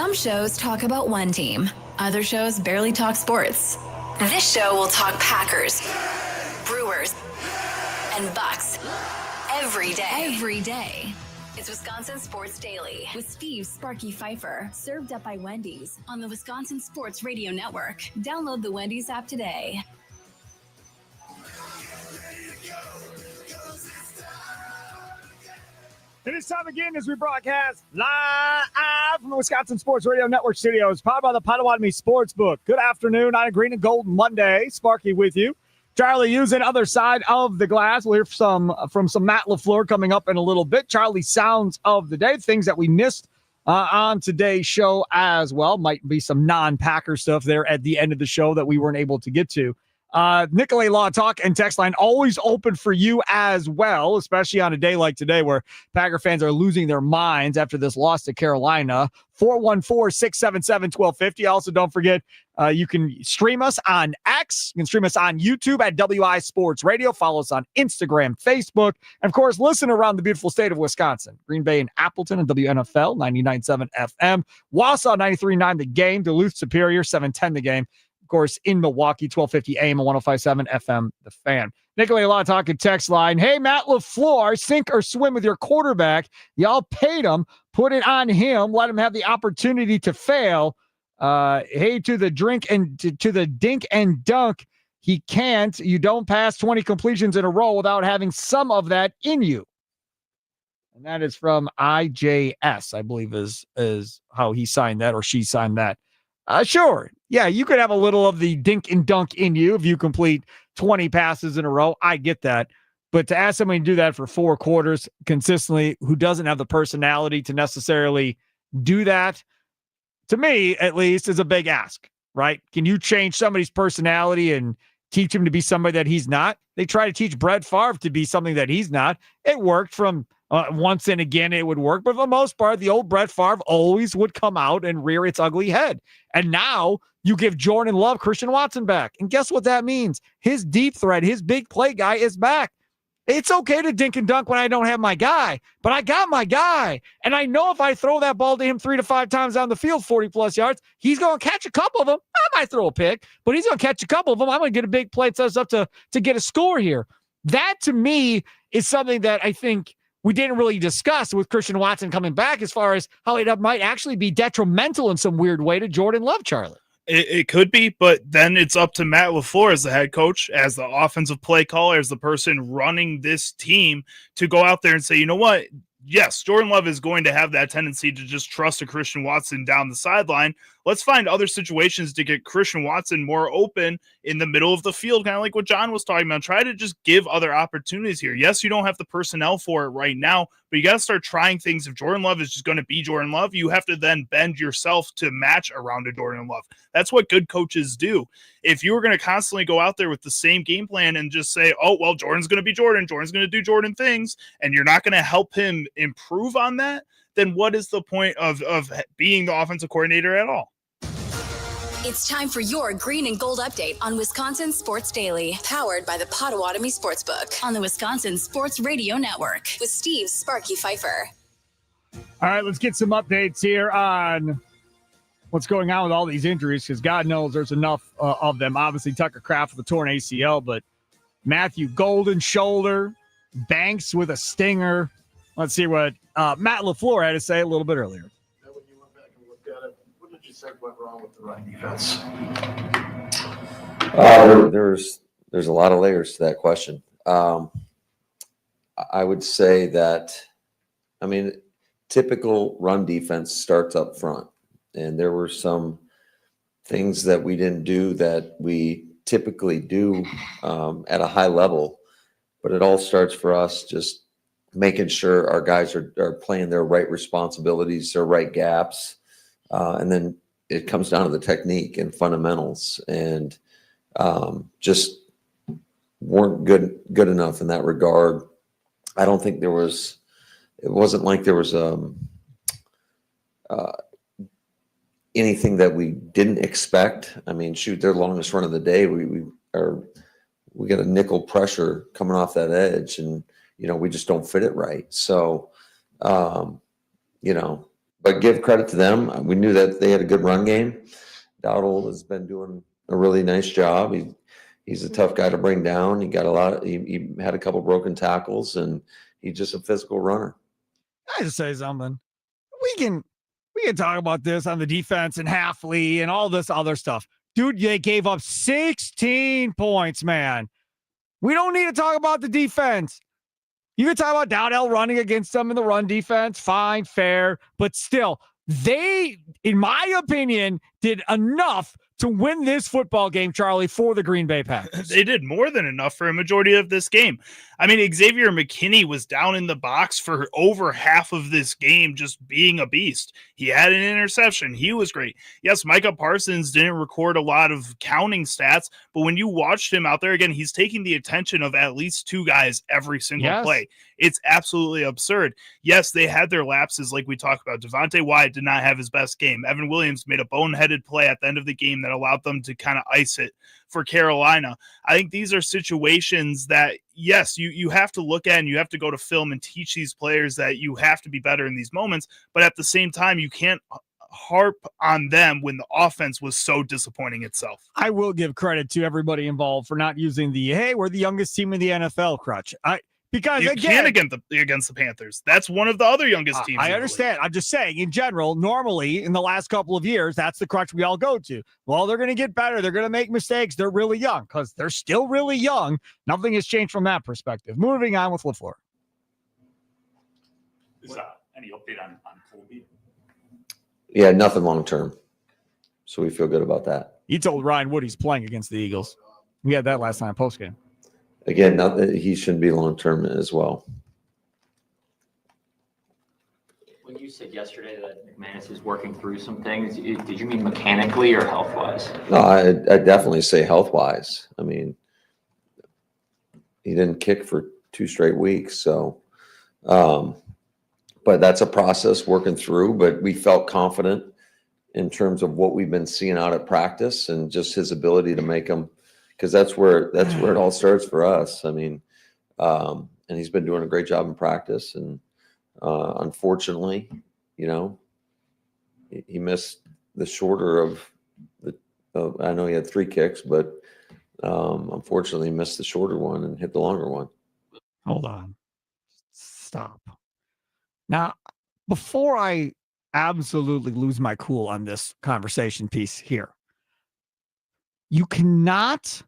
Some shows talk about one team. Other shows barely talk sports. This show will talk Packers, Brewers, and Bucks every day. It's Wisconsin Sports Daily with Steve Sparky Fifer, served up by Wendy's on the Wisconsin Sports Radio Network. Download the Wendy's app today. It is time again as we broadcast live from the Wisconsin Sports Radio Network studios, powered by the Potawatomi Sportsbook. Good afternoon on a Green and Gold Monday. Sparky with you. Charlie using other side of the glass. We'll hear from some Matt LaFleur coming up in a little bit. Charlie sounds of the day, things that we missed on today's show as well. Might be some non-Packer stuff there at the end of the show that we weren't able to get to. Nicolay Law Talk and text line always open for you as well, especially on a day like today where Packer fans are losing their minds after this loss to Carolina. 414-677-1250. Also, don't forget, you can stream us on X. You can stream us on YouTube at WI Sports Radio. Follow us on Instagram, Facebook, and, of course, listen around the beautiful state of Wisconsin. Green Bay and Appleton and WNFL, 99.7 FM. Wausau, 93.9 The Game. Duluth Superior, 710 The Game. Course, in Milwaukee, 1250 AM and 105.7 FM, The Fan. Nicolay Law Talk and text line. Hey, Matt LaFleur, sink or swim with your quarterback. Y'all paid him. Put it on him. Let him have the opportunity to fail. Hey, to the to the dink and dunk. He can't. You don't pass 20 completions in a row without having some of that in you. And that is from IJS, I believe is how he signed that or she signed that. Sure. Yeah, you could have a little of the dink and dunk in you if you complete 20 passes in a row. I get that. But to ask somebody to do that for 4 quarters consistently, who doesn't have the personality to necessarily do that, to me, at least, is a big ask, right? Can you change somebody's personality and teach him to be somebody that he's not? They try to teach Brett Favre to be something that he's not. It worked from once and again it would work, but for the most part, the old Brett Favre always would come out and rear its ugly head. And now you give Jordan Love Christian Watson back. And guess what that means? His deep threat, his big play guy is back. It's okay to dink and dunk when I don't have my guy, but I got my guy. And I know if I throw that ball to him 3 to 5 times down the field, 40-plus yards, he's going to catch a couple of them. I might throw a pick, but he's going to catch a couple of them. I'm going to get a big play that sets up to get a score here. That, to me, is something that I think we didn't really discuss with Christian Watson coming back as far as how it might actually be detrimental in some weird way to Jordan Love, Charlie. It could be, but then it's up to Matt LaFleur as the head coach, as the offensive play caller, as the person running this team to go out there and say, you know what? Yes, Jordan Love is going to have that tendency to just trust a Christian Watson down the sideline. Let's find other situations to get Christian Watson more open in the middle of the field, kind of like what John was talking about. Try to just give other opportunities here. Yes, you don't have the personnel for it right now, but you got to start trying things. If Jordan Love is just going to be Jordan Love, you have to then bend yourself to match around a Jordan Love. That's what good coaches do. If you were going to constantly go out there with the same game plan and just say, oh, well, Jordan's going to be Jordan, Jordan's going to do Jordan things, and you're not going to help him improve on that, then what is the point of being the offensive coordinator at all? It's time for your green and gold update on Wisconsin Sports Daily, powered by the Potawatomi Sportsbook on the Wisconsin Sports Radio Network with Steve Sparky Fifer. All right, let's get some updates here on what's going on with all these injuries, because God knows there's enough of them. Obviously, Tucker Kraft with a torn ACL, but Matthew Golden shoulder, Banks with a stinger. Let's see what Matt LaFleur had to say a little bit earlier. When you went back and looked at it, what did you think went wrong with the run defense? There's a lot of layers to that question. I would say that, typical run defense starts up front, and there were some things that we didn't do that we typically do at a high level, but it all starts for us just making sure our guys are playing their right responsibilities, their right gaps. And then it comes down to the technique and fundamentals, and just weren't good enough in that regard. I don't think it wasn't like there was anything that we didn't expect. Their longest run of the day, we got a nickel pressure coming off that edge, and we just don't fit it right. So, but give credit to them. We knew that they had a good run game. Dowdle has been doing a really nice job. He's a tough guy to bring down. He had a couple broken tackles, and he's just a physical runner. I just say something. We can talk about this on the defense and Halfley and all this other stuff. Dude, they gave up 16 points, man. We don't need to talk about the defense. You can talk about Dowdell running against them in the run defense. Fine, fair. But still, they, in my opinion, did enough to win this football game, Charlie, for the Green Bay Packers. They did more than enough for a majority of this game. I mean, Xavier McKinney was down in the box for over half of this game, just being a beast. He had an interception. He was great. Yes, Micah Parsons didn't record a lot of counting stats, but when you watched him out there, again, he's taking the attention of at least two guys every single play. It's absolutely absurd. Yes, they had their lapses like we talked about. Devontae Wyatt did not have his best game. Evan Williams made a boneheaded play at the end of the game that allowed them to kind of ice it for Carolina. I think these are situations that, yes, you have to look at, and you have to go to film and teach these players that you have to be better in these moments. But at the same time, you can't harp on them when the offense was so disappointing itself. I will give credit to everybody involved for not using the, hey, we're the youngest team in the NFL crutch. Because you again, can against the Panthers. That's one of the other youngest teams. I understand. I'm just saying, in general, normally in the last couple of years, that's the crutch we all go to. Well, they're going to get better. They're going to make mistakes. They're really young because they're still really young. Nothing has changed from that perspective. Moving on with LaFleur. Is any update on Colby? Yeah, nothing long term. So we feel good about that. He told Ryan Wood he's playing against the Eagles. We had that last time post game. Again, not that he shouldn't be long term as well. When you said yesterday that McManus is working through some things, did you mean mechanically or health wise? No, I definitely say health wise. I mean, he didn't kick for 2 straight weeks, so. But that's a process working through. But we felt confident in terms of what we've been seeing out at practice and just his ability to make them. Because that's where it all starts for us. I mean, and he's been doing a great job in practice. And unfortunately, he missed the shorter of the. I know he had 3 kicks, but unfortunately, he missed the shorter one and hit the longer one. Hold on, stop. Now, before I absolutely lose my cool on this conversation piece here, you cannot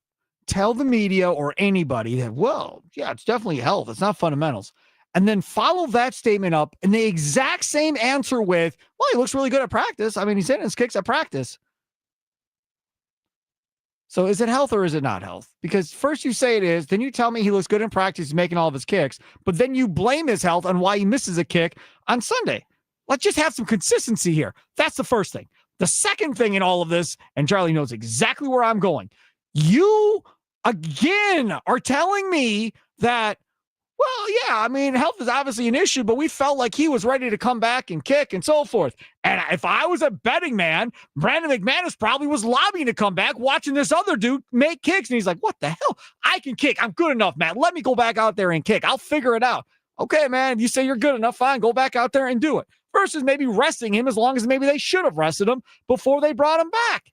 tell the media or anybody that, well, yeah, it's definitely health. It's not fundamentals. And then follow that statement up in the exact same answer with, well, he looks really good at practice. I mean, he's hitting his kicks at practice. So is it health or is it not health? Because first you say it is, then you tell me he looks good in practice, he's making all of his kicks, but then you blame his health on why he misses a kick on Sunday. Let's just have some consistency here. That's the first thing. The second thing in all of this, and Charlie knows exactly where I'm going, you, again, are telling me that, well, yeah, I mean, health is obviously an issue, but we felt like he was ready to come back and kick and so forth. And if I was a betting man, Brandon McManus probably was lobbying to come back, watching this other dude make kicks. And he's like, what the hell? I can kick. I'm good enough, man. Let me go back out there and kick. I'll figure it out. Okay, man, you say you're good enough. Fine, go back out there and do it. Versus maybe resting him as long as maybe they should have rested him before they brought him back.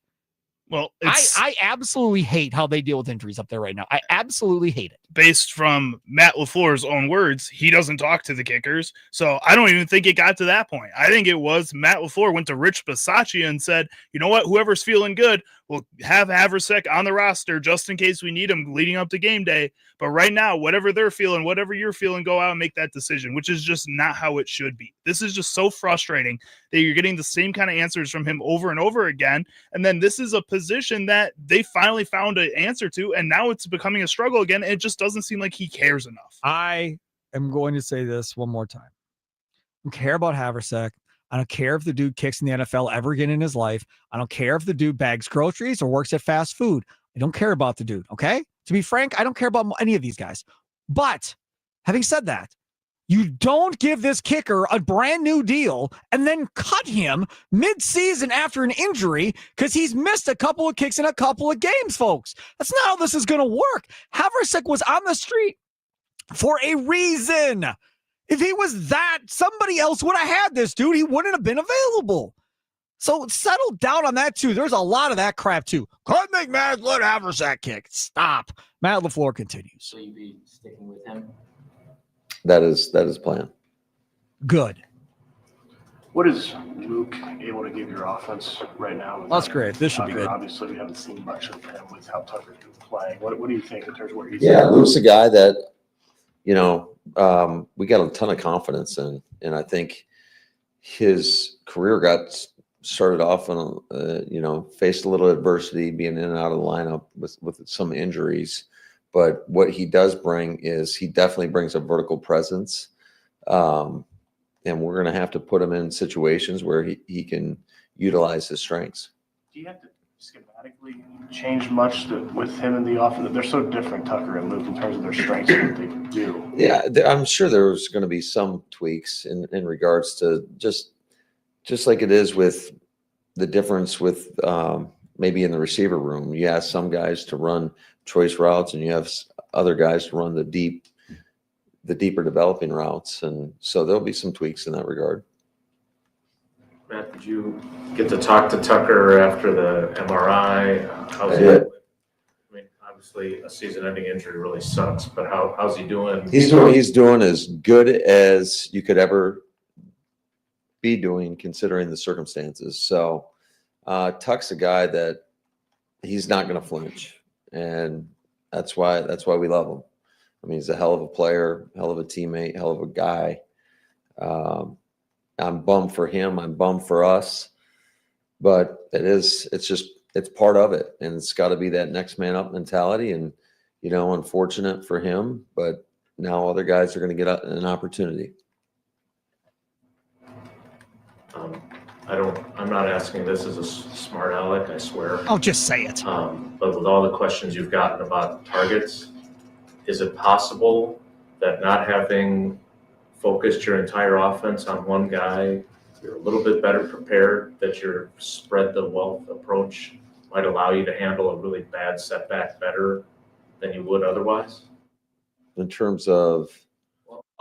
Well, I absolutely hate how they deal with injuries up there right now. I absolutely hate it. Based from Matt LaFleur's own words, he doesn't talk to the kickers. So I don't even think it got to that point. I think it was Matt LaFleur went to Rich Bisaccia and said, you know what, whoever's feeling good, we'll have Haversick on the roster just in case we need him leading up to game day. But right now, whatever they're feeling, whatever you're feeling, go out and make that decision, which is just not how it should be. This is just so frustrating that you're getting the same kind of answers from him over and over again. And then this is a position that they finally found an answer to, and now it's becoming a struggle again. It just doesn't seem like he cares enough. I am going to say this one more time. I don't care about Haversick. I don't care if the dude kicks in the NFL ever again in his life. I don't care if the dude bags groceries or works at fast food. I don't care about the dude, okay? To be frank, I don't care about any of these guys. But having said that, you don't give this kicker a brand new deal and then cut him mid-season after an injury because he's missed a couple of kicks in a couple of games, folks. That's not how this is going to work. Haversick was on the street for a reason. If he was that, somebody else would have had this, dude. He wouldn't have been available. So settle down on that, too. There's a lot of that crap, too. Couldn't make Maslin Haversack kick. Stop. Matt LaFleur continues. So you'd be sticking with him? That is plan. Good. What is Luke able to give your offense right now? That's great. This should be good. Obviously, we haven't seen much of him with how Tucker's been playing. What do you think in terms of where he's Yeah, at? Luke's a guy that, we got a ton of confidence in, and I think his career got started off on, faced a little adversity being in and out of the lineup with some injuries. But what he does bring is he definitely brings a vertical presence. And we're going to have to put him in situations where he can utilize his strengths. Do you have to schematically change much with him in the offense? They're so different, Tucker and Luke, in terms of their strengths and what they do. Yeah, I'm sure there's going to be some tweaks in regards to just like it is with the difference with maybe in the receiver room. You ask some guys to run choice routes, and you have other guys to run the deeper developing routes, and so there'll be some tweaks in that regard. Matt, did you get to talk to Tucker after the MRI? How's he? Yeah. I mean, obviously, a season-ending injury really sucks, but how's he doing? He's doing as good as you could ever be doing, considering the circumstances. So, Tuck's a guy that he's not going to flinch, and that's why we love him. I mean, he's a hell of a player, hell of a teammate, hell of a guy. I'm bummed for him. I'm bummed for us, but it's part of it. And it's got to be that next man up mentality. And, unfortunate for him, but now other guys are going to get an opportunity. I'm not asking this as a smart aleck, I swear. I'll just say it. But with all the questions you've gotten about targets, is it possible that not having focused your entire offense on one guy, you're a little bit better prepared, that your spread the wealth approach might allow you to handle a really bad setback better than you would otherwise? In terms of,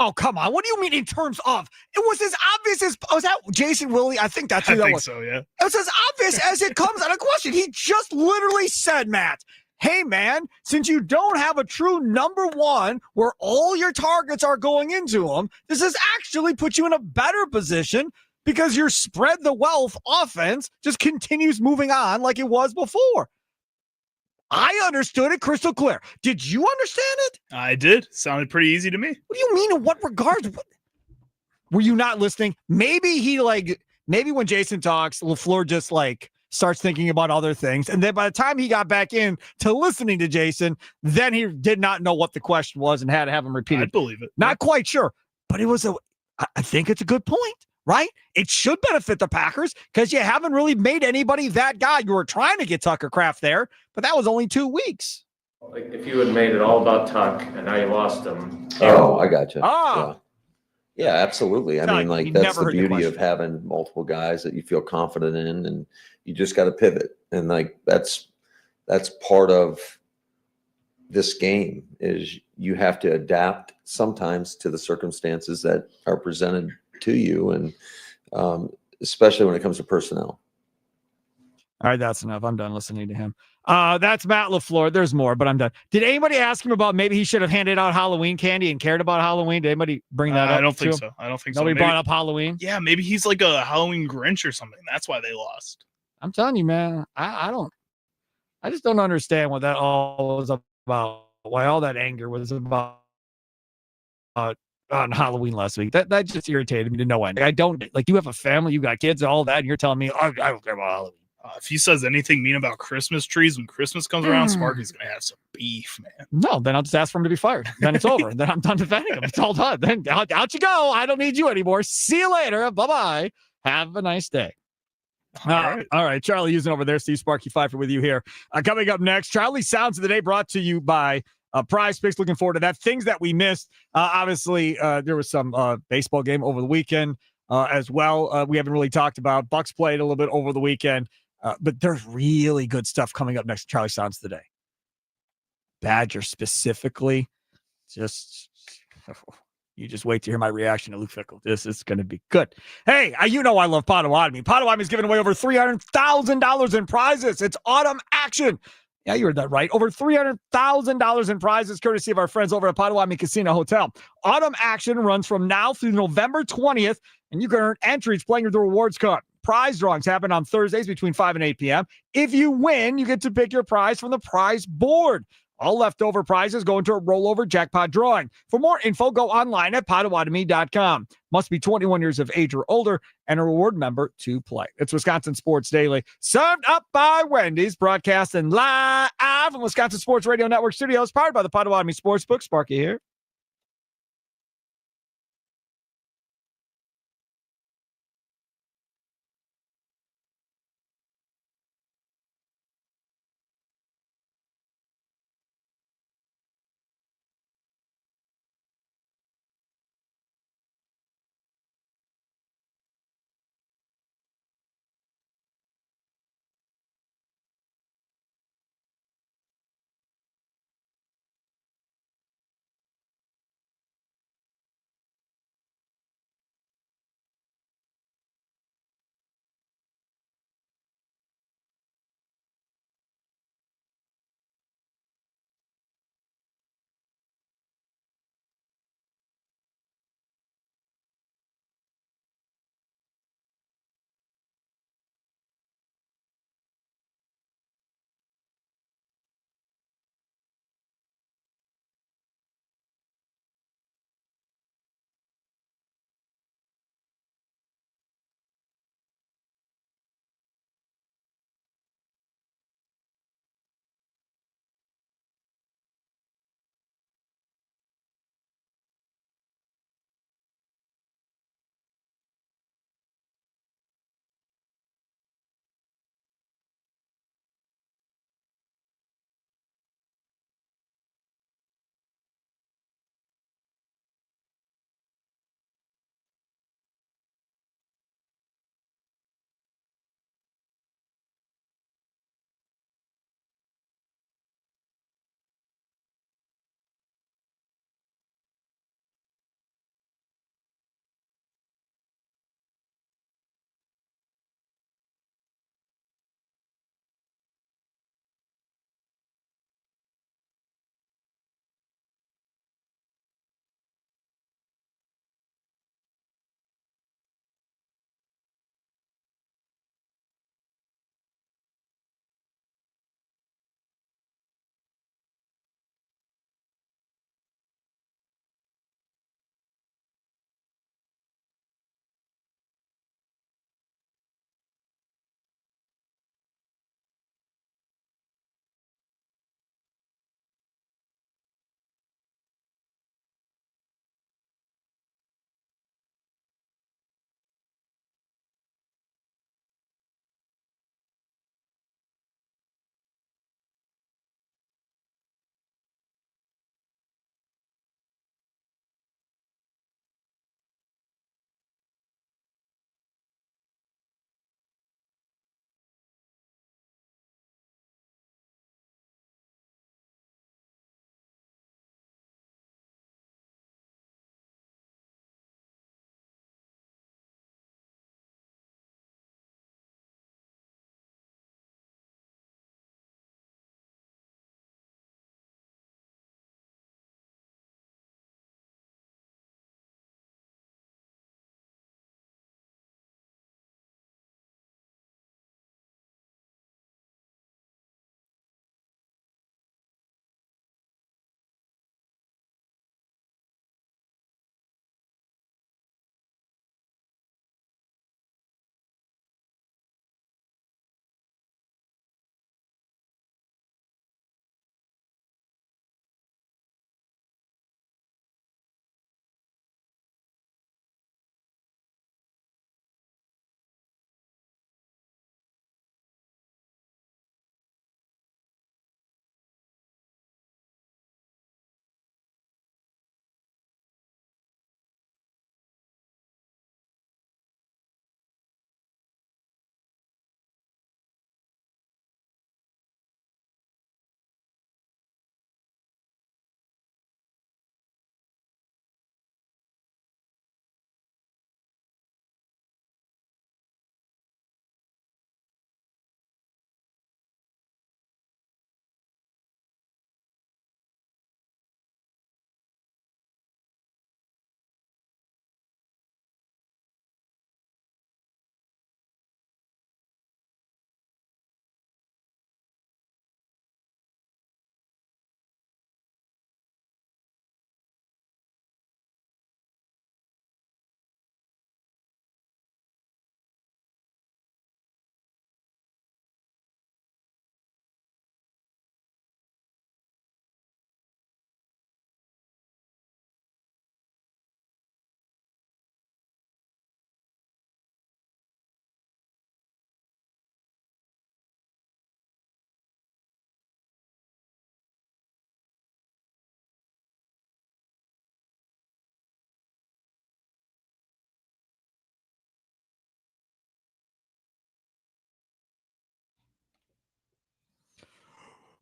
Oh, come on. What do you mean in terms of? It was as obvious as, was that Jason Willie? I think that's who that was. So, yeah. It was as obvious as it comes out of question. He just literally said, Matt, hey, man, since you don't have a true number one where all your targets are going into them, this has actually put you in a better position because your spread the wealth offense just continues moving on like it was before. I understood it crystal clear. Did you understand it? I did. Sounded pretty easy to me. What do you mean? In what regards? Were you not listening? Maybe when Jason talks, LaFleur just starts thinking about other things. And then by the time he got back in to listening to Jason, then he did not know what the question was and had to have him repeat it. I believe it. Not quite sure, but I think it's a good point, right? It should benefit the Packers because you haven't really made anybody that guy. You were trying to get Tucker Kraft there, but that was only 2 weeks. Like if you had made it all about Tuck and now you lost him. I got you. Yeah, absolutely. I No, mean, you that's never the heard the beauty of question. having multiple guys that you feel confident in, and you just got to pivot. And that's part of this game is you have to adapt sometimes to the circumstances that are presented to you, and especially when it comes to personnel. All right, that's enough. I'm done listening to him. That's Matt LaFleur. There's more, but I'm done. Did anybody ask him about maybe he should have handed out Halloween candy and cared about Halloween? Did anybody bring that up? I don't think to so. him? I don't think Nobody so. brought up Halloween? Yeah, maybe he's like a Halloween Grinch or something. That's why they lost. I'm telling you, man. I just don't understand what that all was about. Why all that anger was about on Halloween last week. That just irritated me to no end. I don't you have a family, you got kids, all that, and you're telling me I don't care about Halloween. If he says anything mean about Christmas trees when Christmas comes around, Sparky's gonna have some beef, man. No, then I'll just ask for him to be fired. Then it's over. Then I'm done defending him. It's all done. Then out you go. I don't need you anymore. See you later. Bye-bye. Have a nice day. All right. Charlie using over there. Steve Sparky Fifer with you here. Coming up next, Charlie Sounds of the Day brought to you by Prize Picks. Looking forward to that. Things that we missed. Obviously, there was some baseball game over the weekend as well. We haven't really talked about. Bucks played a little bit over the weekend. But there's really good stuff coming up next. Charlie Sounds of the Day. Badger specifically, just You just wait to hear my reaction to Luke Fickell. This is going to be good. Hey, I love Potawatomi. Potawatomi is giving away over $300,000 in prizes. It's autumn action. Yeah, you heard that right. Over $300,000 in prizes courtesy of our friends over at Potawatomi Casino Hotel. Autumn action runs from now through November 20th, and you can earn entries playing with the rewards card. Prize drawings happen on Thursdays between 5 and 8 p.m. If you win, you get to pick your prize from the prize board. All leftover prizes go into a rollover jackpot drawing. For more info, go online at Potawatomi.com. Must be 21 years of age or older and a reward member to play. It's Wisconsin Sports Daily, served up by Wendy's, broadcasting live from Wisconsin Sports Radio Network studios, powered by the Potawatomi Sportsbook. Sparky here.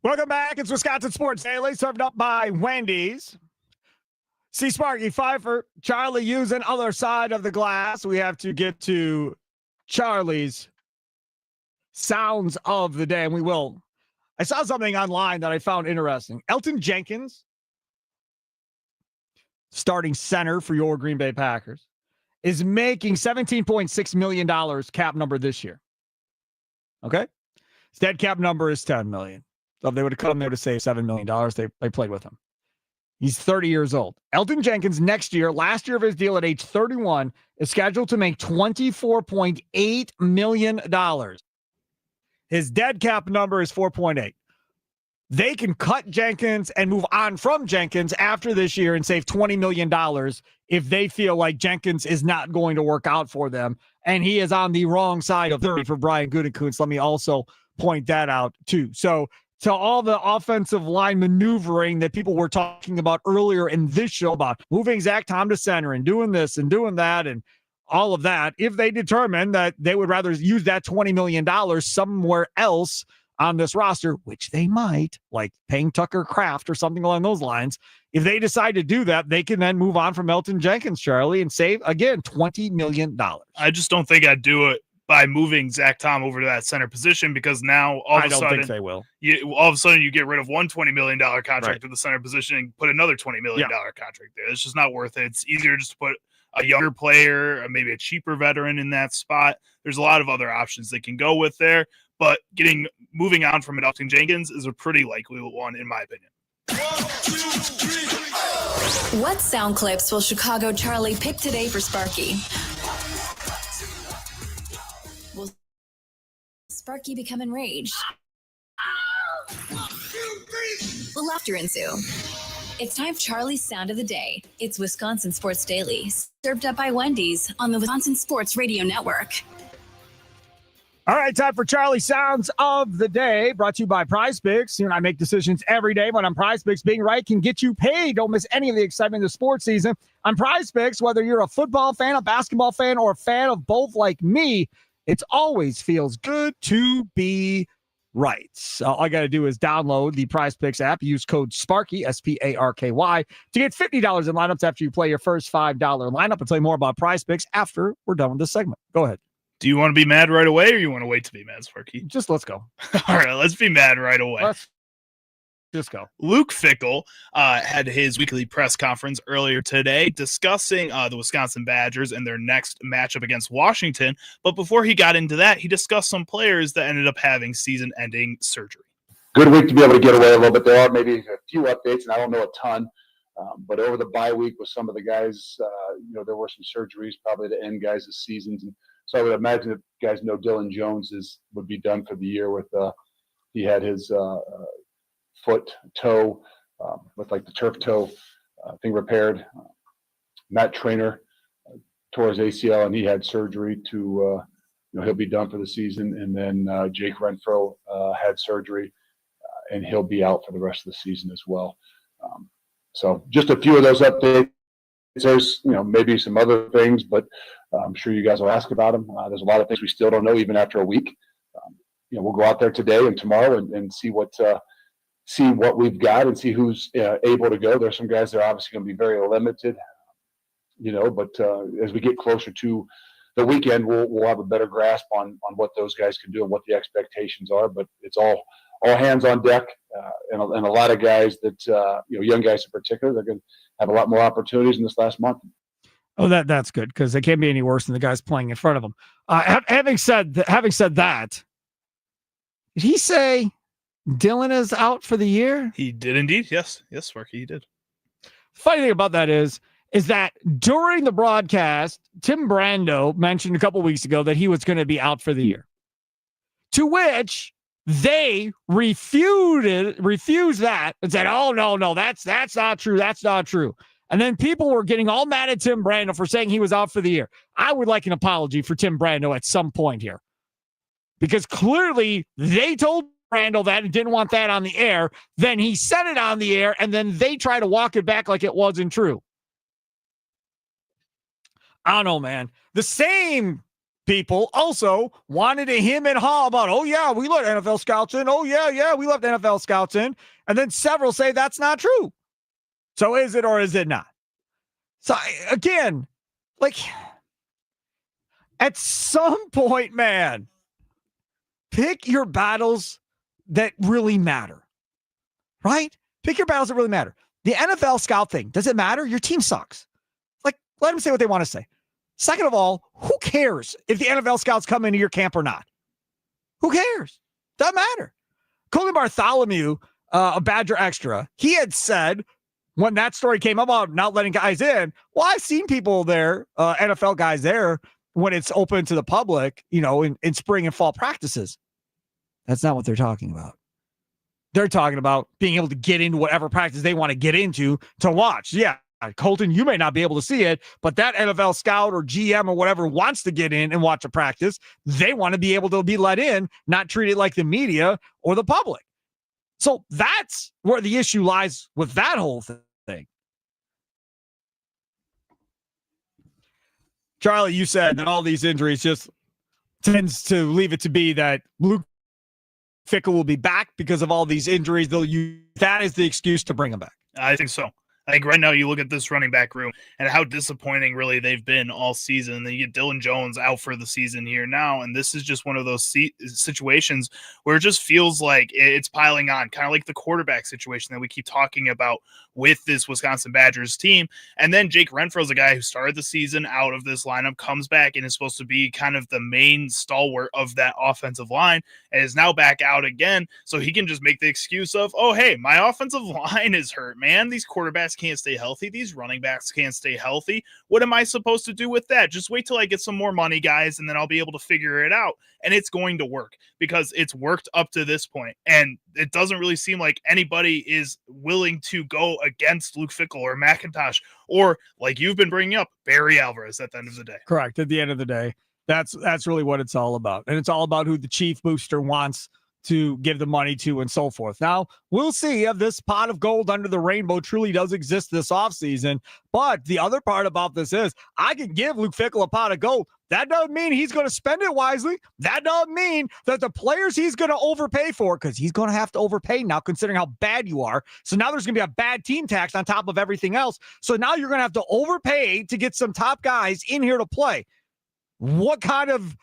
Welcome back. It's Wisconsin Sports Daily, served up by Wendy's. See Sparky, Fifer, Charlie using other side of the glass. We have to get to Charlie's sounds of the day, and we will. I saw something online that I found interesting. Elton Jenkins, starting center for your Green Bay Packers, is making $17.6 million cap number this year. Okay? His dead cap number is $10 million. So if they would have cut him there to save $7 million, they played with him. He's 30 years old. Elton Jenkins next year, last year of his deal at age 31, is scheduled to make $24.8 million. His dead cap number is 4.8. They can cut Jenkins and move on from Jenkins after this year and save $20 million if they feel like Jenkins is not going to work out for them. And he is on the wrong side of 30 for Brian Gutekunst. Let me also point that out too. So to all the offensive line maneuvering that people were talking about earlier in this show about moving Zach Tom to center and doing this and doing that and all of that, if they determine that they would rather use that $20 million somewhere else on this roster, which they might, like paying Tucker Kraft or something along those lines, if they decide to do that, they can then move on from Elton Jenkins, Charlie, and save, again, $20 million. I just don't think I'd do it by moving Zach Tom over to that center position, because now all of a sudden, think they will. All of a sudden you get rid of one $20 million contract to the center position and put another $20 million contract there. It's just not worth it. It's easier just to put a younger player, or maybe a cheaper veteran in that spot. There's a lot of other options they can go with there, but moving on from Elton Jenkins is a pretty likely one, in my opinion. 1, 2, 3. What sound clips will Chicago Charlie pick today for Sparky? Will Sparky become enraged? Will laughter ensue? It's time for Charlie's Sound of the Day. It's Wisconsin Sports Daily, served up by Wendy's on the Wisconsin Sports Radio Network. All right, time for Charlie Sounds of the Day, brought to you by Prize Picks. You and I make decisions every day, but on Prize Picks, being right can get you paid. Don't miss any of the excitement of the sports season. On Prize Picks, whether you're a football fan, a basketball fan, or a fan of both like me, it always feels good to be right. So all I got to do is download the Prize Picks app, use code Sparky, SPARKY, to get $50 in lineups after you play your first $5 lineup. I'll tell you more about Prize Picks after we're done with this segment. Go ahead. Do you want to be mad right away, or you want to wait to be mad, Sparky? Just let's go. All right, let's be mad right away. Let's just go. Luke Fickell had his weekly press conference earlier today discussing the Wisconsin Badgers and their next matchup against Washington. But before he got into that, he discussed some players that ended up having season-ending surgery. Good week to be able to get away a little bit. There are maybe a few updates, and I don't know a ton. But over the bye week with some of the guys, there were some surgeries probably to end guys' seasons. And so I would imagine that guys know Dylan Jones would be done for the year with he had his foot, toe, with like the turf toe thing repaired. Matt Trainer tore his ACL and he had surgery to, he'll be done for the season. And then Jake Renfro had surgery and he'll be out for the rest of the season as well. So just a few of those updates. There's, maybe some other things, but I'm sure you guys will ask about them. There's a lot of things we still don't know even after a week. We'll go out there today and tomorrow and see what we've got and see who's able to go. There's some guys that are obviously going to be very limited, but as we get closer to the weekend, we'll have a better grasp on what those guys can do and what the expectations are. But it's all hands on deck, and a lot of guys that young guys in particular, they're going to have a lot more opportunities in this last month. Oh, that's good, because they can't be any worse than the guys playing in front of them. Having said that, did he say Dylan is out for the year? He did indeed. Yes, Sparky, he did. Funny thing about that is that during the broadcast, Tim Brando mentioned a couple weeks ago that he was going to be out for the year. To which they refused that and said, "Oh no, that's not true. That's not true." And then people were getting all mad at Tim Brando for saying he was out for the year. I would like an apology for Tim Brando at some point here, because clearly they told Brando that and didn't want that on the air. Then he said it on the air, and then they try to walk it back like it wasn't true. I don't know, man. The same people also wanted to him and haw about, oh, yeah, we let NFL scouts in. Oh, yeah, we left NFL scouts in. And then several say that's not true. So is it or is it not? So again, like at some point, man, pick your battles that really matter, right? Pick your battles that really matter. The NFL scout thing, does it matter? Your team sucks. Like, let them say what they want to say. Second of all, who cares if the NFL scouts come into your camp or not? Who cares? Doesn't matter. Colin Bartholomew, a Badger Extra, he had said when that story came up about not letting guys in, well, I've seen people there, NFL guys there, when it's open to the public, in spring and fall practices. That's not what they're talking about. They're talking about being able to get into whatever practice they want to get into to watch. Yeah, Colton, you may not be able to see it, but that NFL scout or GM or whatever wants to get in and watch a practice. They want to be able to be let in, not treated like the media or the public. So that's where the issue lies with that whole thing. Charlie, you said that all these injuries just tends to leave it to be that Luke Fickell will be back because of all these injuries. They'll use that as the excuse to bring him back. I think so. I think right now you look at this running back room and how disappointing really they've been all season. Then you get Dylan Jones out for the season here now, and this is just one of those situations where it just feels like it's piling on, kind of like the quarterback situation that we keep talking about with this Wisconsin Badgers team. And then Jake Renfro's a guy who started the season out of this lineup, comes back and is supposed to be kind of the main stalwart of that offensive line, and is now back out again. So he can just make the excuse of, oh, hey, my offensive line is hurt, man. These quarterbacks can't stay healthy. These running backs can't stay healthy. What am I supposed to do with that? Just wait till I get some more money, guys, and then I'll be able to figure it out. And it's going to work because it's worked up to this point. And it doesn't really seem like anybody is willing to go against Luke Fickell or McIntosh or, like you've been bringing up, Barry Alvarez at the end of the day. Correct. At the end of the day, that's really what it's all about. And it's all about who the chief booster wants to give the money to and so forth. Now, we'll see if this pot of gold under the rainbow truly does exist this offseason. But the other part about this is I can give Luke Fickell a pot of gold. That doesn't mean he's going to spend it wisely. That doesn't mean that the players he's going to overpay for, because he's going to have to overpay now considering how bad you are. So now there's going to be a bad team tax on top of everything else. So now you're going to have to overpay to get some top guys in here to play. What kind of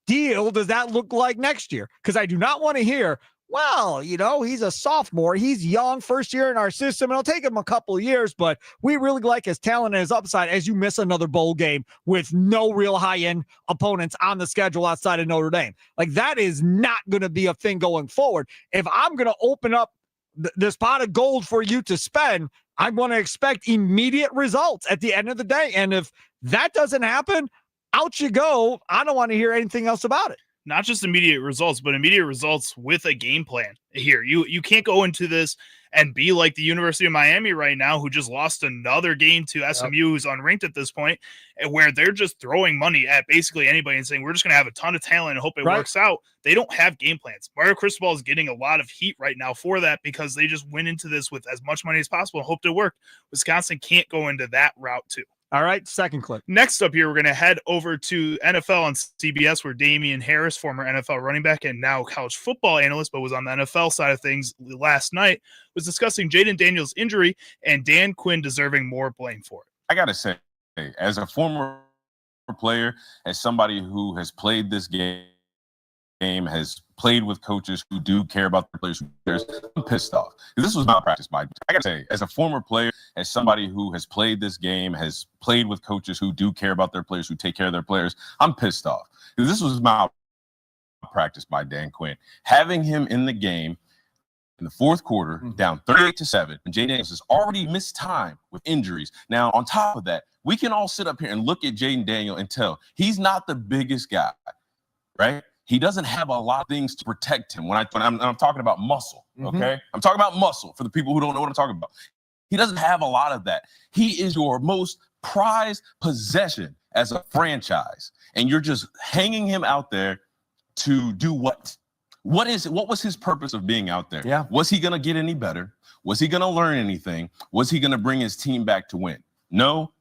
deal does that look like next year? Because I do not want to hear, well, he's a sophomore. He's young, first year in our system. It'll take him a couple of years, but we really like his talent and his upside as you miss another bowl game with no real high-end opponents on the schedule outside of Notre Dame. Like, that is not going to be a thing going forward. If I'm going to open up this pot of gold for you to spend, I'm going to expect immediate results at the end of the day. And if that doesn't happen, out you go. I don't want to hear anything else about it. Not just immediate results, but immediate results with a game plan here. You can't go into this and be like the University of Miami right now, who just lost another game to SMU, who's unranked at this point, and where they're just throwing money at basically anybody and saying, we're just going to have a ton of talent and hope it works out. They don't have game plans. Mario Cristobal is getting a lot of heat right now for that because they just went into this with as much money as possible and hoped it worked. Wisconsin can't go into that route too. All right, second clip. Next up here, we're going to head over to NFL on CBS, where Damian Harris, former NFL running back and now college football analyst, but was on the NFL side of things last night, was discussing Jaden Daniels' injury and Dan Quinn deserving more blame for it. I got to say, as a former player, as somebody who has played this game, has played with coaches who do care about the players, I'm pissed off. This was malpractice. I gotta say, as a former player, as somebody who has played this game, has played with coaches who do care about their players, who take care of their players, I'm pissed off. This was malpractice by Dan Quinn. Having him in the game in the fourth quarter, down 38-7, and Jaden Daniels has already missed time with injuries. Now, on top of that, we can all sit up here and look at Jaden Daniels and tell he's not the biggest guy, right? He doesn't have a lot of things to protect him. When I'm talking about muscle, okay? I'm talking about muscle for the people who don't know what I'm talking about. He doesn't have a lot of that. He is your most prized possession as a franchise, and you're just hanging him out there to do what? What was his purpose of being out there? Yeah. Was he going to get any better? Was he going to learn anything? Was he going to bring his team back to win? No.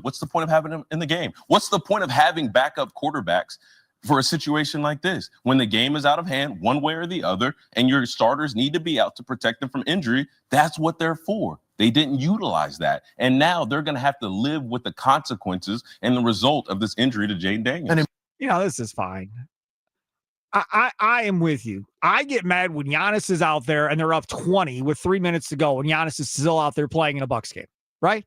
What's the point of having them in the game? What's the point of having backup quarterbacks for a situation like this? When the game is out of hand, one way or the other, and your starters need to be out to protect them from injury, that's what they're for. They didn't utilize that. And now they're going to have to live with the consequences and the result of this injury to Jaden Daniels. And this is fine. I am with you. I get mad when Giannis is out there and they're up 20 with 3 minutes to go and Giannis is still out there playing in a Bucks game, right?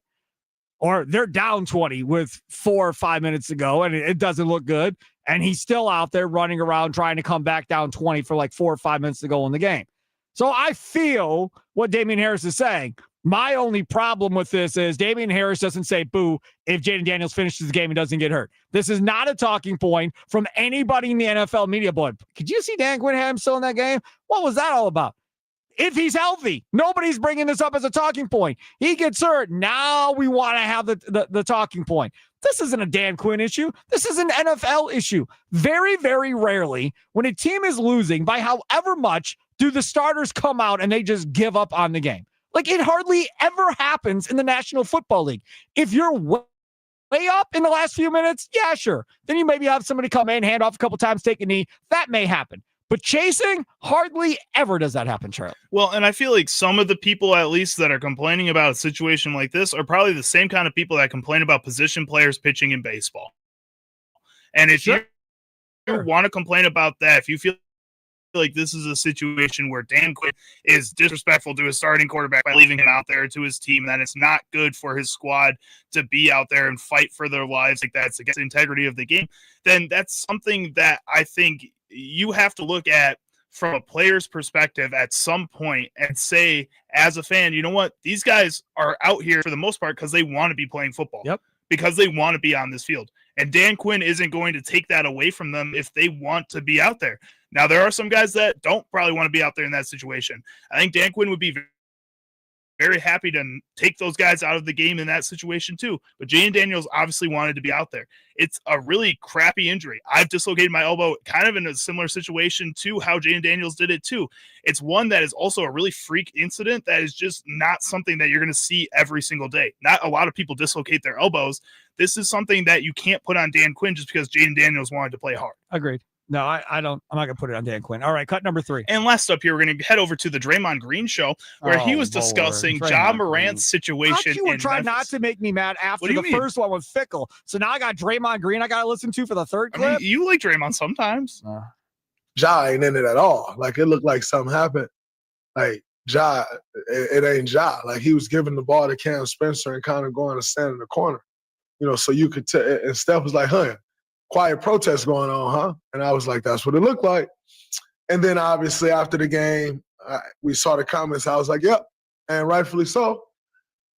Or they're down 20 with 4 or 5 minutes to go and it doesn't look good. And he's still out there running around trying to come back down 20 for like 4 or 5 minutes to go in the game. So I feel what Damian Harris is saying. My only problem with this is Damian Harris doesn't say boo if Jaden Daniels finishes the game and doesn't get hurt. This is not a talking point from anybody in the NFL media board. Could you see Dan Quinn had him still in that game? What was that all about? If he's healthy, nobody's bringing this up as a talking point. He gets hurt. Now we want to have the talking point. This isn't a Dan Quinn issue. This is an NFL issue. Very, very rarely, when a team is losing by however much, do the starters come out and they just give up on the game. Like, it hardly ever happens in the National Football League. If you're way up in the last few minutes, yeah, sure. Then you maybe have somebody come in, hand off a couple times, take a knee. That may happen. But chasing, hardly ever does that happen, Charlie. Well, and I feel like some of the people, at least, that are complaining about a situation like this are probably the same kind of people that complain about position players pitching in baseball. And if you want to complain about that, if you feel like this is a situation where Dan Quinn is disrespectful to his starting quarterback by leaving him out there to his team, then it's not good for his squad to be out there and fight for their lives like that. It's against the integrity of the game. Then that's something that I think you have to look at from a player's perspective at some point and say, as a fan, you know what? These guys are out here for the most part because they want to be playing football. Yep. Because they want to be on this field. And Dan Quinn isn't going to take that away from them if they want to be out there. Now, there are some guys that don't probably want to be out there in that situation. I think Dan Quinn would be very happy to take those guys out of the game in that situation too. But Jaden Daniels obviously wanted to be out there. It's a really crappy injury. I've dislocated my elbow kind of in a similar situation to how Jaden Daniels did it too. It's one that is also a really freak incident that is just not something that you're going to see every single day. Not a lot of people dislocate their elbows. This is something that you can't put on Dan Quinn just because Jaden Daniels wanted to play hard. Agreed. No, I don't. I'm not going to put it on Dan Quinn. All right, cut number 3. And last up here, we're going to head over to the Draymond Green show where he was discussing Ja Morant's situation. You were trying not to make me mad after the first one was fickle. So now I got Draymond Green I got to listen to for the third clip. I mean, you like Draymond sometimes. Ja ain't in it at all. Like, it looked like something happened. Like, Ja, it ain't Ja. Like, he was giving the ball to Cam Spencer and kind of going to stand in the corner. You know, so you could tell. And Steph was like, huh, quiet protest going on, huh? And I was like, that's what it looked like. And then obviously after the game, we saw the comments. I was like, yep. And rightfully so,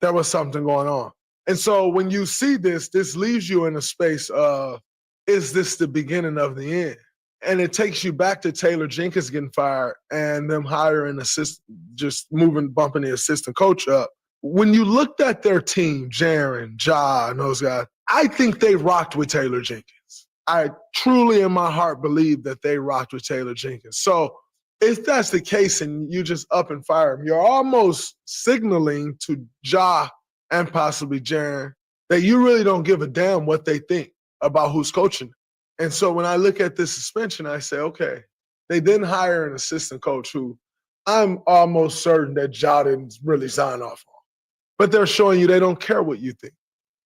there was something going on. And so when you see this leaves you in a space of, is this the beginning of the end? And it takes you back to Taylor Jenkins getting fired and them hiring bumping the assistant coach up. When you looked at their team, Jaren, Ja, and those guys, I think they rocked with Taylor Jenkins. I truly in my heart believe that they rocked with Taylor Jenkins. So if that's the case and you just up and fire him, you're almost signaling to Ja and possibly Jaren that you really don't give a damn what they think about who's coaching. And so when I look at this suspension, I say, okay, they didn't hire an assistant coach who I'm almost certain that Ja didn't really sign off on. But they're showing you they don't care what you think.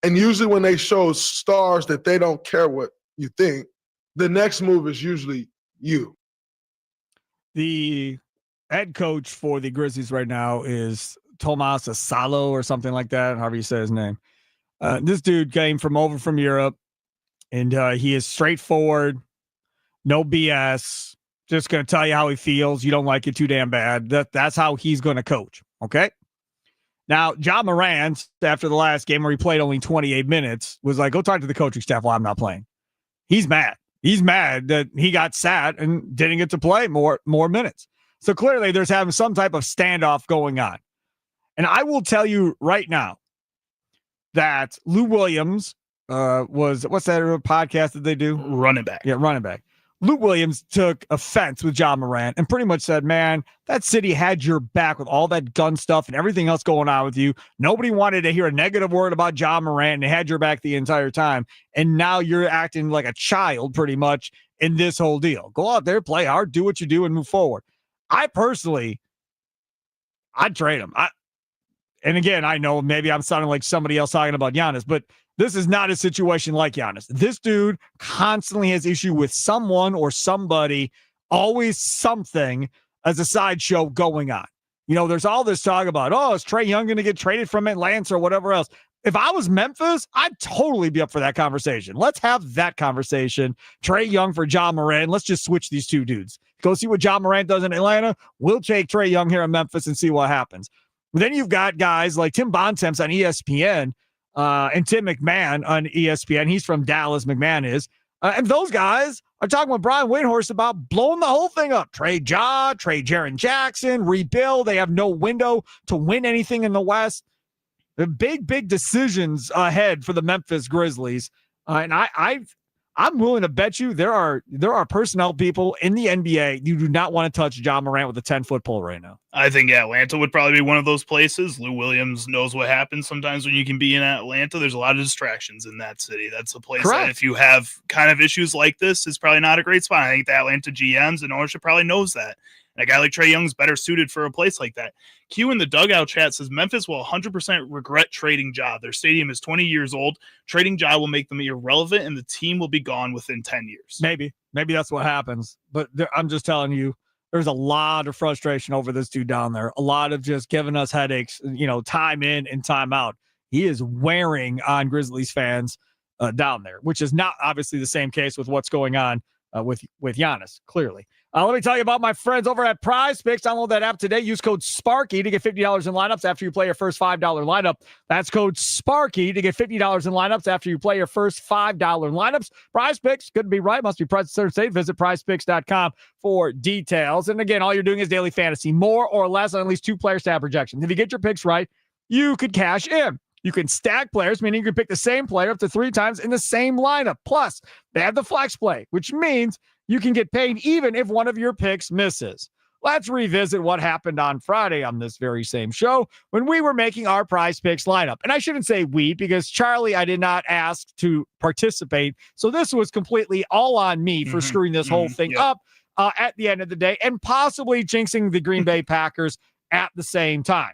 And usually when they show stars that they don't care what you think, the next move is usually you. The head coach for the Grizzlies right now is Tomas Asalo or something like that, however you say his name. This dude came over from Europe, and he is straightforward, no BS, just going to tell you how he feels. You don't like it too damn bad. That's how he's going to coach, okay? Now, Ja Morant, after the last game where he played only 28 minutes, was like, go talk to the coaching staff while I'm not playing. He's mad. He's mad that he got sat and didn't get to play more minutes. So clearly there's having some type of standoff going on. And I will tell you right now that Lou Williams what's that podcast that they do? Running Back. Yeah, Running Back. Luke Williams took offense with John Morant and pretty much said, man, that city had your back with all that gun stuff and everything else going on with you. Nobody wanted to hear a negative word about John Morant and they had your back the entire time. And now you're acting like a child pretty much in this whole deal. Go out there, play hard, do what you do, and move forward. I'd trade him. And again, I know maybe I'm sounding like somebody else talking about Giannis, but this is not a situation like Giannis. This dude constantly has issue with someone or somebody, always something as a sideshow going on. You know, there's all this talk about, oh, is Trae Young going to get traded from Atlanta or whatever else? If I was Memphis, I'd totally be up for that conversation. Let's have that conversation. Trae Young for John Morant. Let's just switch these two dudes. Go see what John Morant does in Atlanta. We'll take Trae Young here in Memphis and see what happens. But then you've got guys like Tim Bontemps on ESPN and Tim McMahon on ESPN. He's from Dallas, McMahon is. And those guys are talking with Brian Windhorst about blowing the whole thing up. Trade Ja, trade Jaren Jackson, rebuild. They have no window to win anything in the West. The big decisions ahead for the Memphis Grizzlies. And I'm willing to bet you there are personnel people in the NBA you do not want to touch John Morant with a 10-foot pole right now. I think Atlanta would probably be one of those places. Lou Williams knows what happens sometimes when you can be in Atlanta. There's a lot of distractions in that city. That's a place that if you have kind of issues like this, is probably not a great spot. I think the Atlanta GMs and ownership probably knows that. And a guy like Trae Young's better suited for a place like that. Q in the dugout chat says Memphis will 100% regret trading Ja. Their stadium is 20 years old. Trading Ja will make them irrelevant, and the team will be gone within 10 years. Maybe that's what happens. But I'm just telling you, there's a lot of frustration over this dude down there. A lot of just giving us headaches, time in and time out. He is wearing on Grizzlies fans down there, which is not obviously the same case with what's going on with Giannis, clearly. Let me tell you about my friends over at Prize Picks. Download that app today. Use code Sparky to get $50 in lineups after you play your first $5 lineup. That's code Sparky to get $50 in lineups after you play your first $5 lineups. Prize Picks, couldn't be right. Must be present certain state. Visit prizepicks.com for details. And again, all you're doing is daily fantasy, more or less on at least 2 player stat projections. If you get your picks right, you could cash in. You can stack players, meaning you can pick the same player up to 3 times in the same lineup. Plus, they have the flex play, which means you can get paid even if one of your picks misses. Let's revisit what happened on Friday on this very same show when we were making our Prize Picks lineup. And I shouldn't say we, because Charlie, I did not ask to participate. So this was completely all on me for screwing this whole thing up at the end of the day and possibly jinxing the Green Bay Packers at the same time.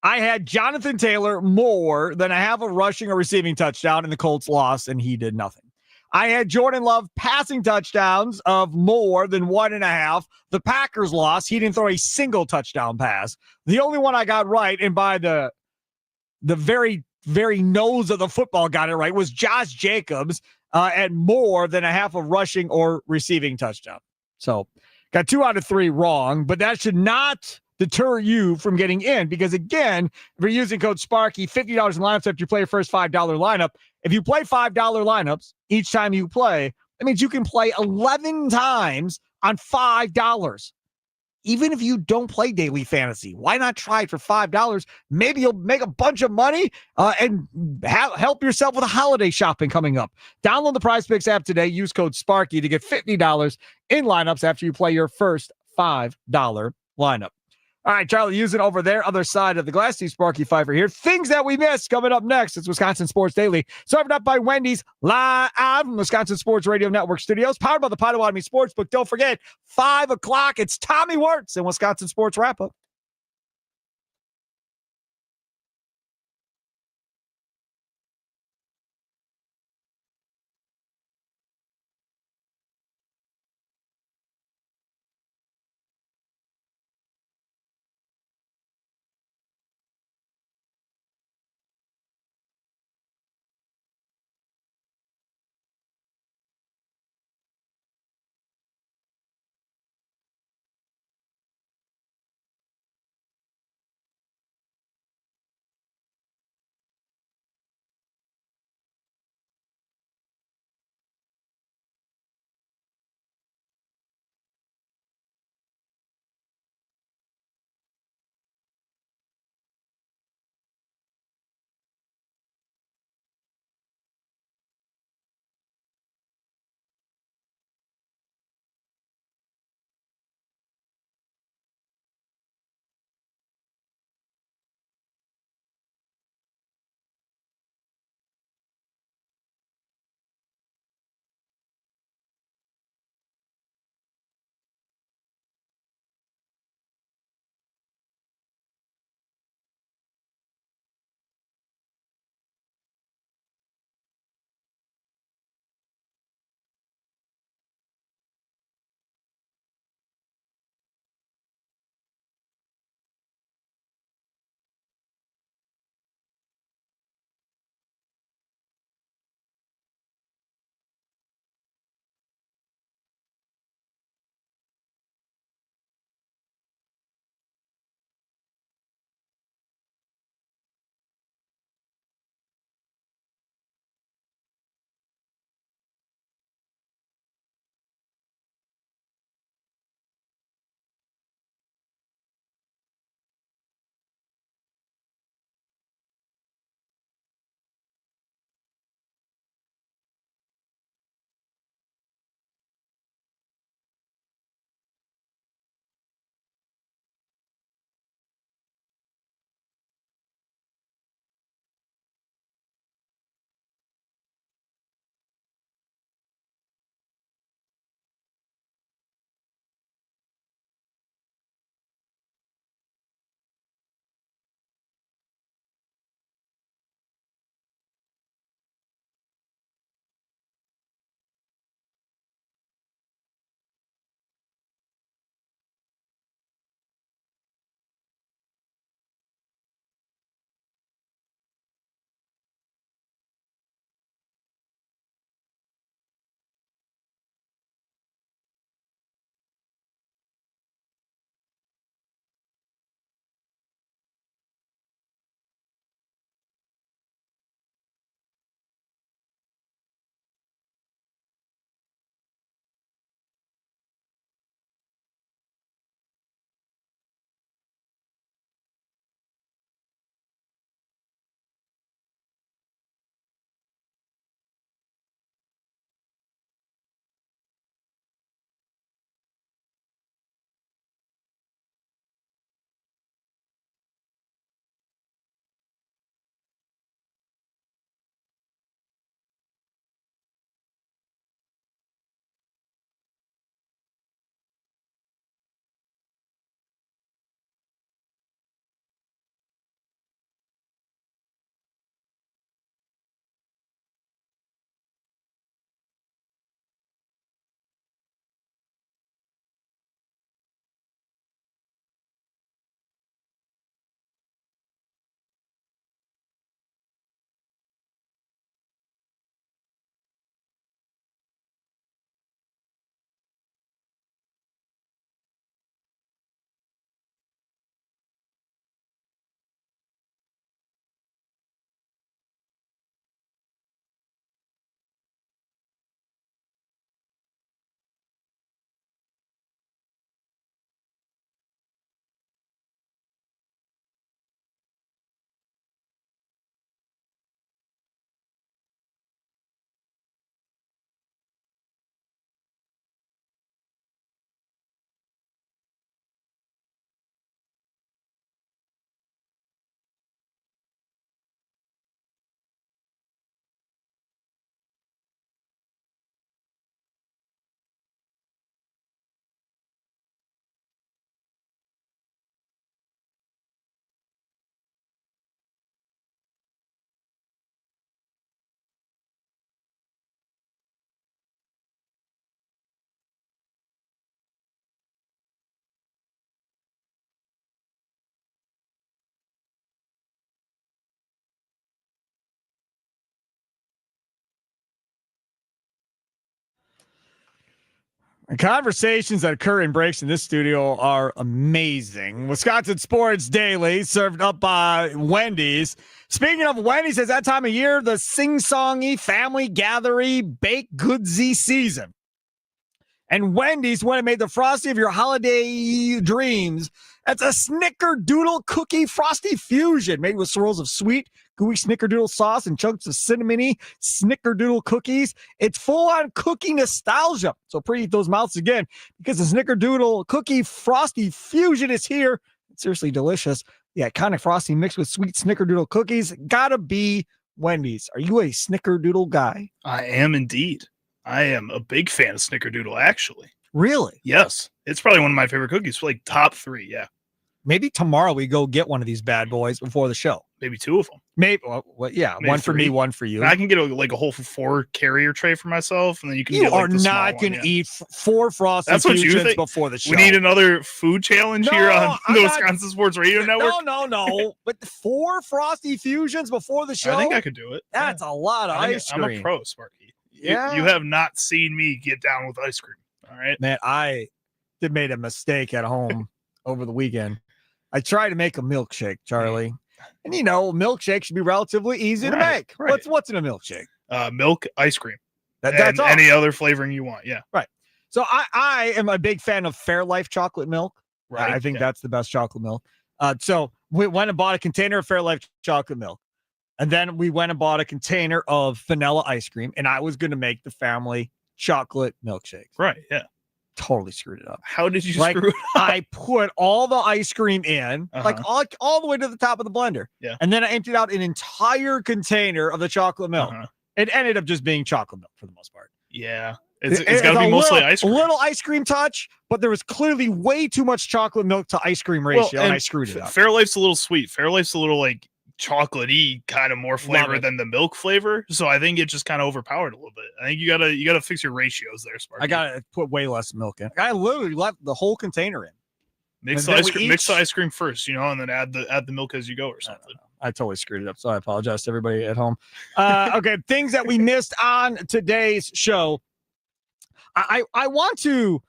I had Jonathan Taylor more than a half a rushing or receiving touchdown, and the Colts lost, and he did nothing. I had Jordan Love passing touchdowns of more than 1.5. The Packers lost. He didn't throw a single touchdown pass. The only one I got right, and by the very, very nose of the football got it right, was Josh Jacobs at more than a half of rushing or receiving touchdown. So got 2 out of 3 wrong, but that should not deter you from getting in, because again, if you're using code Sparky, $50 in lineups after you play your first $5 lineup. If you play $5 lineups each time you play, that means you can play 11 times on $5. Even if you don't play daily fantasy, why not try it for $5? Maybe you'll make a bunch of money and help yourself with a holiday shopping coming up. Download the Prize Picks app today. Use code Sparky to get $50 in lineups after you play your first $5 lineup. All right, Charlie, using over there, other side of the glass. Steve Sparky Fifer here. Things that we missed coming up next. It's Wisconsin Sports Daily, served up by Wendy's, live from Wisconsin Sports Radio Network studios, powered by the Potawatomi Sportsbook. Don't forget, 5 o'clock, it's Tommy Wirtz and Wisconsin Sports Wrap-Up. The conversations that occur in breaks in this studio are amazing. Wisconsin Sports Daily, served up by Wendy's. Speaking of Wendy's, it's that time of year, the sing-songy, family-gathery, baked goodsy season. And Wendy's, when it made the Frosty of your holiday dreams, that's a snickerdoodle cookie frosty fusion made with swirls of sweet, gooey snickerdoodle sauce and chunks of cinnamony snickerdoodle cookies. It's full-on cookie nostalgia. So preheat those mouths again because the snickerdoodle cookie frosty fusion is here. It's seriously delicious. The iconic frosty mixed with sweet snickerdoodle cookies. Gotta be Wendy's. Are you a snickerdoodle guy? I am indeed. I am a big fan of snickerdoodle, actually. Really? Yes. It's probably one of my favorite cookies, like top 3, yeah. Maybe tomorrow we go get one of these bad boys before the show. Maybe 2 of them. Maybe, yeah, Maybe one for 3. me, one for you. I can get a whole 4 carrier tray for myself, and then you can You get like are the small not going one, to eat 4 frosty That's what you fusions think? before the show. We need another food challenge No, here on I'm the not- Wisconsin Sports Radio Network. No. But 4 frosty fusions before the show? I think I could do it. That's a lot of ice cream. I'm a pro, Sparky. Yeah. You have not seen me get down with ice cream. All right. Man, I made a mistake at home over the weekend. I tried to make a milkshake, Charlie. And milkshake should be relatively easy to make. Right. What's in a milkshake? Milk, ice cream. That's all. Any other flavoring you want. Yeah. Right. So I am a big fan of Fairlife chocolate milk. Right. I think that's the best chocolate milk. So we went and bought a container of Fairlife chocolate milk. And then we went and bought a container of vanilla ice cream. And I was going to make the family chocolate milkshake. Right. Yeah. Totally screwed it up. How did you Like, screw it up? I put all the ice cream in, like all the way to the top of the blender. Yeah. And then I emptied out an entire container of the chocolate milk. It ended up just being chocolate milk for the most part. Yeah. It's got to be mostly ice cream. A little ice cream touch, but there was clearly way too much chocolate milk to ice cream ratio, and I screwed it up. Fairlife's a little sweet. Fairlife's a little like chocolatey kind of more flavor than the milk flavor. So I think it just kind of overpowered a little bit. I think you gotta fix your ratios there, Sparky. I gotta put way less milk in. I literally left the whole container in. Mix the ice cream first, and then add the milk as you go or something. I totally screwed it up, so I apologize to everybody at home. Okay, things that we missed on today's show. I want to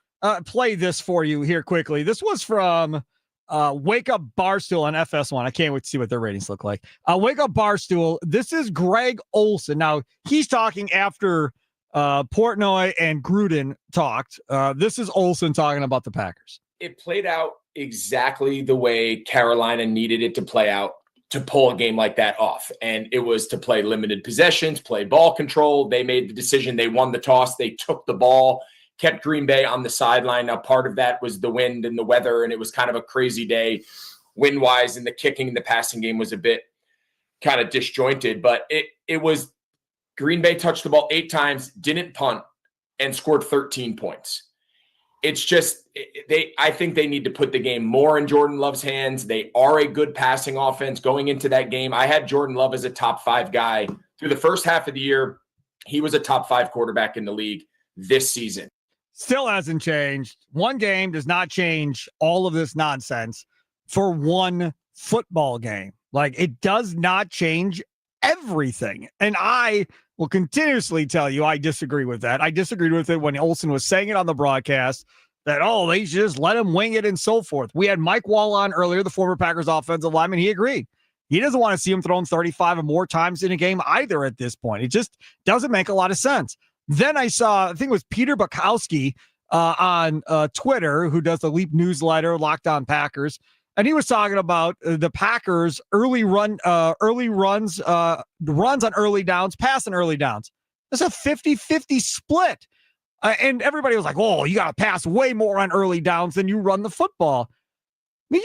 play this for you here quickly. This was from Wake Up Barstool on FS1. I can't wait to see what their ratings look like. Wake Up Barstool. This is Greg Olson. Now, he's talking after Portnoy and Gruden talked. This is Olson talking about the Packers. It played out exactly the way Carolina needed it to play out to pull a game like that off. And it was to play limited possessions, play ball control. They made the decision. They won the toss. They took the ball, kept Green Bay on the sideline. Now, part of that was the wind and the weather, and it was kind of a crazy day wind-wise, and the kicking and the passing game was a bit kind of disjointed. But it was Green Bay touched the ball 8 times, didn't punt, and scored 13 points. It's just I think they need to put the game more in Jordan Love's hands. They are a good passing offense going into that game. I had Jordan Love as a top 5 guy through the first half of the year. He was a top 5 quarterback in the league this season. Still hasn't changed. One game does not change all of this nonsense for one football game. Like, it does not change everything. And I will continuously tell you I disagree with that. I disagreed with it when Olsen was saying it on the broadcast that, they should just let him wing it and so forth. We had Mike Wall on earlier, the former Packers offensive lineman. He agreed. He doesn't want to see him thrown 35 or more times in a game either at this point. It just doesn't make a lot of sense. Then I saw, I think it was Peter Bukowski on Twitter, who does the Leap newsletter, Locked On Packers. And he was talking about the Packers runs on early downs, pass on early downs. It's a 50-50 split. And everybody was like, you got to pass way more on early downs than you run the football. I mean,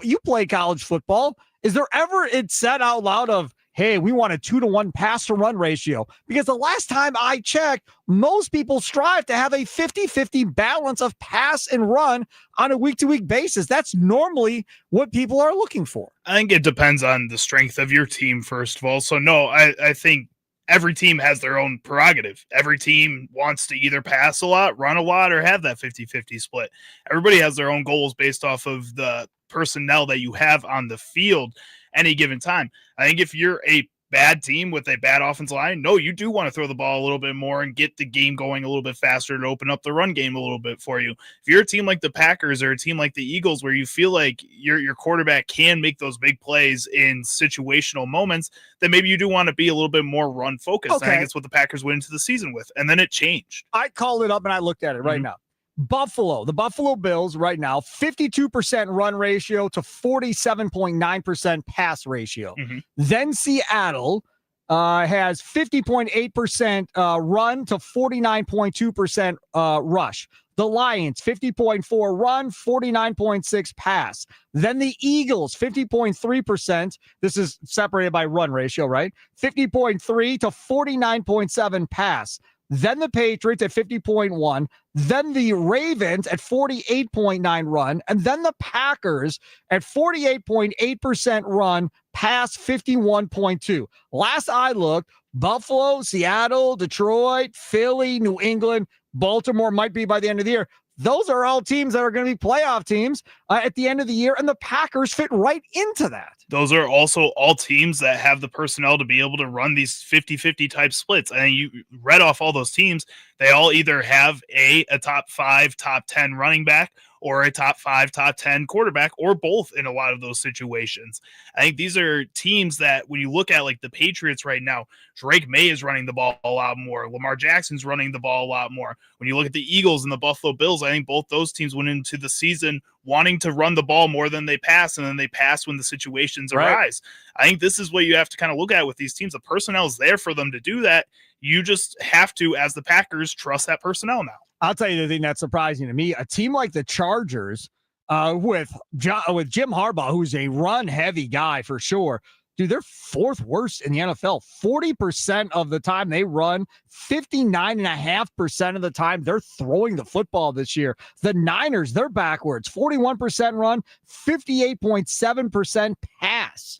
you played college football. Is there ever it said out loud of, hey, we want a 2-to-1 pass to run ratio? Because the last time I checked, most people strive to have a 50-50 balance of pass and run on a week-to-week basis. That's normally what people are looking for. I think it depends on the strength of your team, first of all. So, no, I think every team has their own prerogative. Every team wants to either pass a lot, run a lot, or have that 50-50 split. Everybody has their own goals based off of the personnel that you have on the field any given time. I think if you're a bad team with a bad offensive line, no, you do want to throw the ball a little bit more and get the game going a little bit faster to open up the run game a little bit for you. If you're a team like the Packers or a team like the Eagles where you feel like your quarterback can make those big plays in situational moments, then maybe you do want to be a little bit more run focused. Okay. I think it's what the Packers went into the season with, and then it changed. I called it up and I looked at it right now. The Buffalo Bills right now, 52% run ratio to 47.9% pass ratio. Then Seattle has 50.8% run to 49.2% rush. The Lions, 50.4 run, 49.6 pass. Then the Eagles, 50.3%. This is separated by run ratio, right? 50.3 to 49.7 pass. Then the Patriots at 50.1. Then the Ravens at 48.9 run. And then the Packers at 48.8% run, pass 51.2. Last I looked, Buffalo, Seattle, Detroit, Philly, New England, Baltimore might be by the end of the year. Those are all teams that are going to be playoff teams at the end of the year, and the Packers fit right into that. Those are also all teams that have the personnel to be able to run these 50-50 type splits. And you read off all those teams. They all either have a top 5, top 10 running back or a top 5, top 10 quarterback, or both in a lot of those situations. I think these are teams that when you look at like the Patriots right now, Drake May is running the ball a lot more. Lamar Jackson's running the ball a lot more. When you look at the Eagles and the Buffalo Bills, I think both those teams went into the season wanting to run the ball more than they pass, and then they pass when the situations arise. I think this is what you have to kind of look at with these teams. The personnel is there for them to do that. You just have to, as the Packers, trust that personnel now. I'll tell you the thing that's surprising to me, a team like the Chargers with Jim Harbaugh, who's a run-heavy guy for sure, dude, they're fourth worst in the NFL. 40% of the time they run, 59.5% of the time they're throwing the football this year. The Niners, they're backwards. 41% run, 58.7% pass.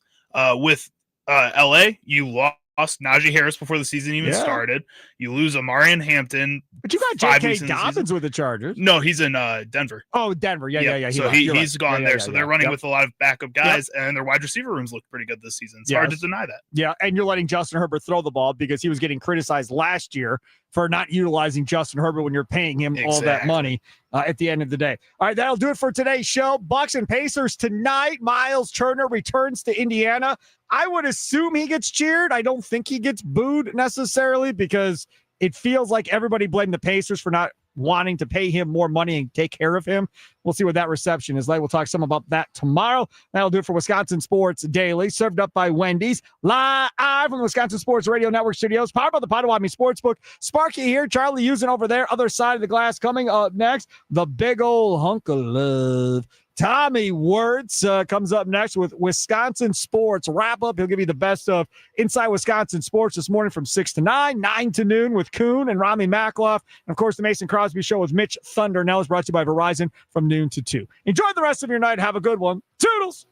With LA, you lost Najee Harris before the season even started. You lose Amarian Hampton. But you got J.K. Dobbins with the Chargers. No, he's in Denver. Oh, Denver. Yeah. So he's gone there. So they're running with a lot of backup guys, and their wide receiver rooms look pretty good this season. It's hard to deny that. Yeah, and you're letting Justin Herbert throw the ball because he was getting criticized last year for not utilizing Justin Herbert when you're paying him all that money at the end of the day. All right, that'll do it for today's show. Bucks and Pacers tonight. Miles Turner returns to Indiana. I would assume he gets cheered. I don't think he gets booed necessarily because it feels like everybody blamed the Pacers for not wanting to pay him more money and take care of him. We'll see what that reception is like. We'll talk some about that tomorrow. That'll do it for Wisconsin Sports Daily, served up by Wendy's, live from the Wisconsin Sports Radio Network studios, powered by the Potawatomi Sportsbook. Sparky here, Charlie using over there, other side of the glass. Coming up next, the big old hunk of love. Tommy Wirtz comes up next with Wisconsin Sports Wrap-Up. He'll give you the best of Inside Wisconsin Sports this morning from 6 to 9, 9 to noon with Kuhn and Rami Makloff. And, of course, the Mason Crosby Show with Mitch Thundernell is brought to you by Verizon from noon to 2. Enjoy the rest of your night. Have a good one. Toodles!